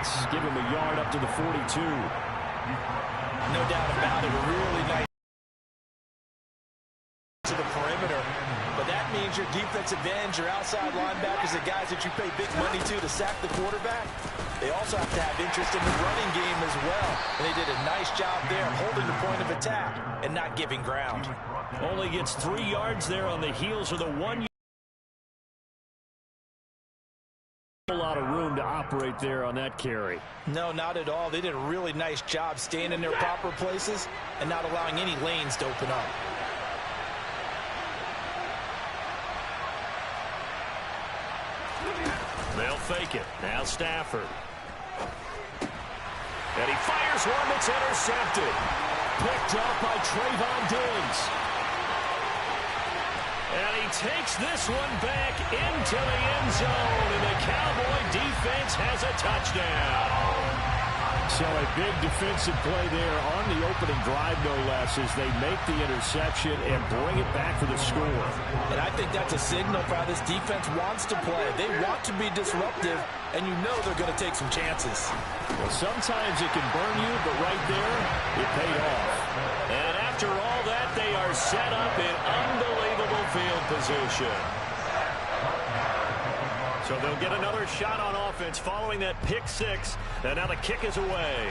shots. Give him a yard up to the 42. No doubt about it. A really nice to the perimeter. But that means your defensive ends, your outside linebackers, the guys that you pay big money to sack the quarterback, they also have to have interest in the running game as well. And they did a nice job there holding the point of attack and not giving ground. Only gets 3 yards there on the heels of the 1 yard. A lot of room to operate there on that carry. No, not at all. They did a really nice job staying in their proper places and not allowing any lanes to open up. They'll fake it. Now Stafford. And he fires one that's intercepted. Picked up by Trayvon Diggs. And he takes this one back into the end zone. And the Cowboy defense has a touchdown. So a big defensive play there on the opening drive, no less, as they make the interception and bring it back for the score. And I think that's a signal for how this defense wants to play. They want to be disruptive, and you know they're going to take some chances. Well, sometimes it can burn you, but right there, it paid off. And after all that, they are set up in unbelievable field position. So they'll get another shot on offense following that pick six. And now the kick is away.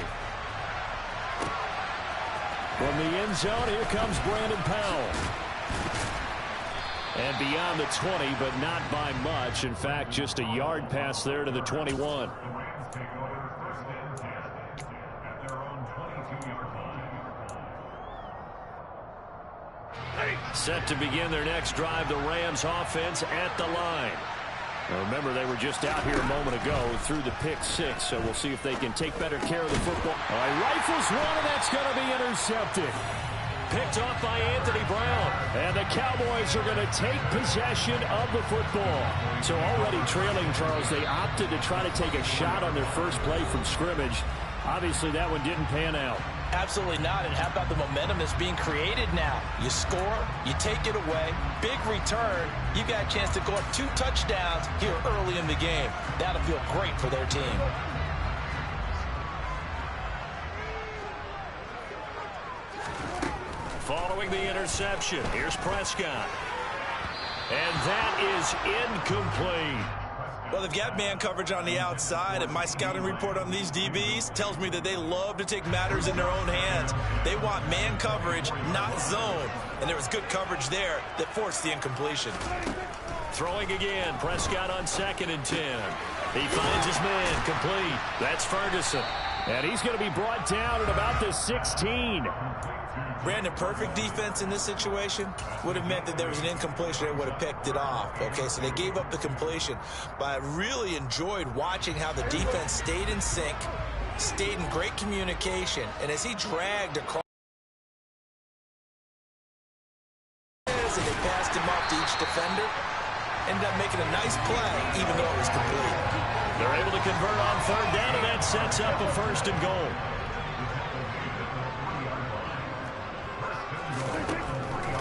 From the end zone, here comes Brandon Powell. And beyond the 20, but not by much. In fact, just a yard pass there to the 21. Set to begin their next drive, the Rams offense at the line. Now remember, they were just out here a moment ago through the pick six, so we'll see if they can take better care of the football. All right, rifles one, and that's going to be intercepted. Picked off by Anthony Brown. And the Cowboys are going to take possession of the football. So already trailing, Charles, they opted to try to take a shot on their first play from scrimmage. Obviously, that one didn't pan out. Absolutely not. And how about the momentum that's being created now? You score, you take it away, big return. You got a chance to go up 2 touchdowns here early in the game. That'll feel great for their team. Following the interception, here's Prescott. And that is incomplete. Well, they've got man coverage on the outside, and my scouting report on these DBs tells me that they love to take matters in their own hands. They want man coverage, not zone. And there was good coverage there that forced the incompletion. Throwing again, Prescott on 2nd and 10. He finds his man, complete. That's Ferguson. And he's going to be brought down at about the 16. Brandon, perfect defense in this situation would have meant that there was an incompletion. They would have picked it off. Okay, so they gave up the completion. But I really enjoyed watching how the defense stayed in sync, stayed in great communication, and as he dragged across, and they passed him off to each defender, ended up making a nice play, even though it was complete. They're able to convert on 3rd down, and that sets up a 1st and goal.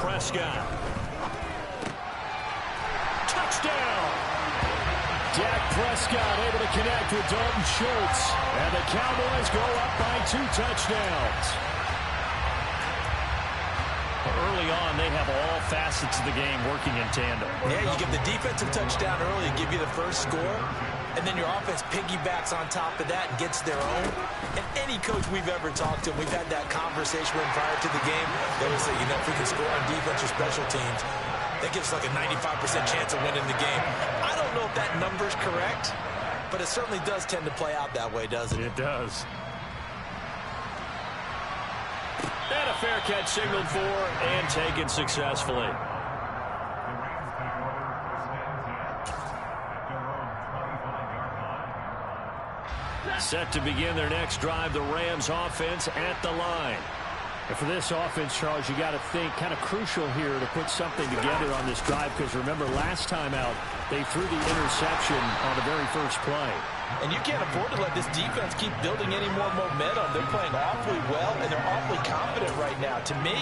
Prescott. Touchdown! Dak Prescott able to connect with Dalton Schultz. And the Cowboys go up by 2 touchdowns. Early on, they have all facets of the game working in tandem. Yeah, you give the defensive touchdown early and give you the first score. And then your offense piggybacks on top of that and gets their own. And any coach we've ever talked to, we've had that conversation with prior to the game. They would say, you know, if we can score on defense or special teams, that gives like a 95% chance of winning the game. I don't know if that number's correct, but it certainly does tend to play out that way, doesn't it? It does. And a fair catch signaled for and taken successfully. Set to begin their next drive, the Rams offense at the line. And for this offense, Charles, you got to think kind of crucial here to put something together on this drive, because remember last time out they threw the interception on the very first play. And you can't afford to let this defense keep building any more momentum. They're playing awfully well, and they're awfully confident right now. To me,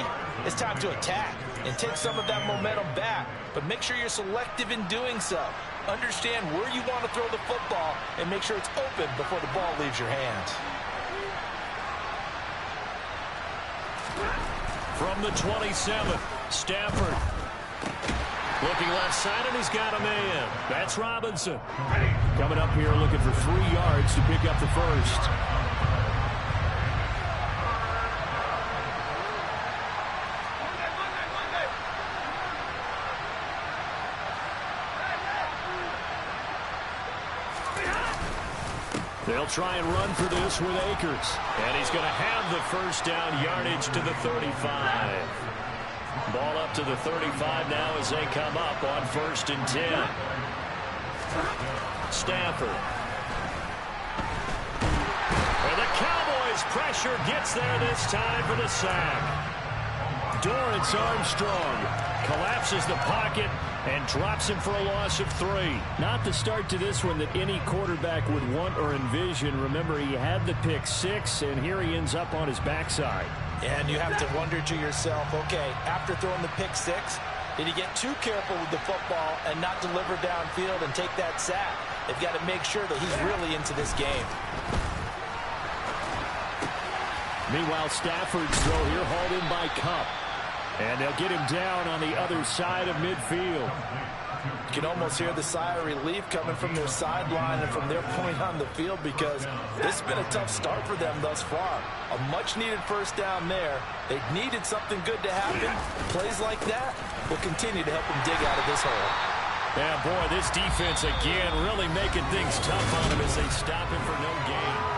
it's time to attack. and take some of that momentum back. But make sure you're selective in doing so. Understand where you want to throw the football and make sure it's open before the ball leaves your hands. From the 27, Stafford. Looking left side, and he's got a man. That's Robinson. Coming up here looking for 3 yards to pick up the first. They'll try and run for this with Akers. And he's going to have the first down, yardage to the 35. Ball up to the 35 now as they come up on 1st and 10. Stafford. And the Cowboys' pressure gets there this time for the sack. Dorrance Armstrong collapses the pocket and drops him for a loss of 3. Not the start to this one that any quarterback would want or envision. Remember, he had the pick 6, and here he ends up on his backside. And you have to wonder to yourself, okay, after throwing the pick 6, did he get too careful with the football and not deliver downfield and take that sack? They've got to make sure that he's really into this game. Meanwhile, Stafford's throw here hauled in by Kupp. And they'll get him down on the other side of midfield. You can almost hear the sigh of relief coming from their sideline and from their point on the field, because this has been a tough start for them thus far. A much-needed first down there. They needed something good to happen. Plays like that will continue to help them dig out of this hole. Yeah, boy, this defense again really making things tough on him as they stop him for no gain.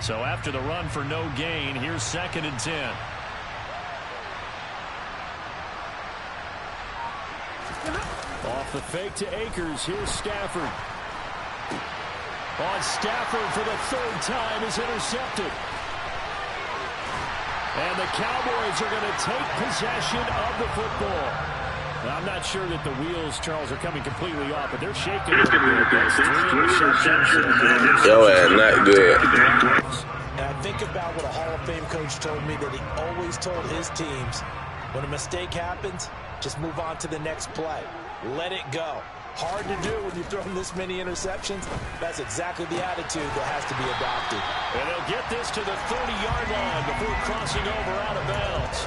So after the run for no gain, here's 2nd and 10. Off the fake to Akers. Here's Stafford. On Stafford for the 3rd time is intercepted. And the Cowboys are going to take possession of the football. Now, I'm not sure that the wheels, Charles, are coming completely off, but they're shaking. That's 3 interceptions. Yo, not good. And I think about what a Hall of Fame coach told me, that he always told his teams, when a mistake happens, just move on to the next play. Let it go. Hard to do when you've thrown this many interceptions. That's exactly the attitude that has to be adopted. And they'll get this to the 30-yard line before crossing over out of bounds.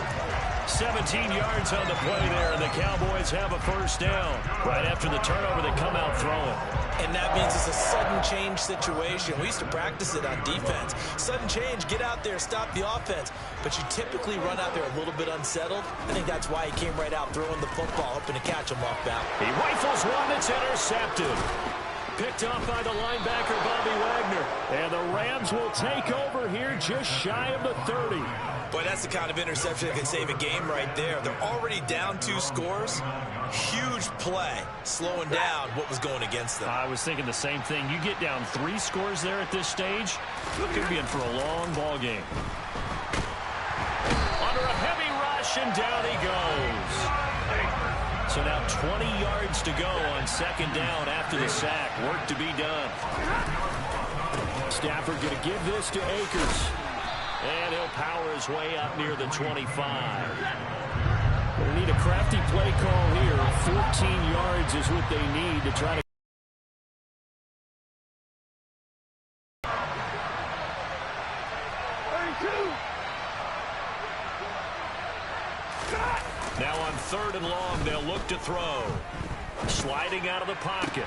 17 yards on the play there, and the Cowboys have a first down. Right after the turnover, they come out throwing. And that means it's a sudden change situation. We used to practice it on defense. Sudden change, get out there, stop the offense. But you typically run out there a little bit unsettled. I think that's why he came right out throwing the football, hoping to catch him off balance. He rifles one that's intercepted. Picked off by the linebacker, Bobby Wagner. And the Rams will take over here just shy of the 30. Boy, that's the kind of interception that can save a game right there. They're already down 2 scores. Huge play, slowing down what was going against them. I was thinking the same thing. You get down 3 scores there at this stage, could be in for a long ball game. Under a heavy rush, and down he goes. So now 20 yards to go on 2nd down after the sack. Work to be done. Stafford going to give this to Akers. And he'll power his way up near the 25. They need a crafty play call here. 14 yards is what they need to try to. Now on 3rd and long, they'll look to throw. Sliding out of the pocket.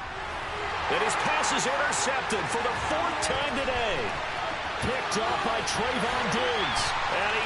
And his pass is intercepted for the 4th time today. Picked off by Trayvon Diggs. And he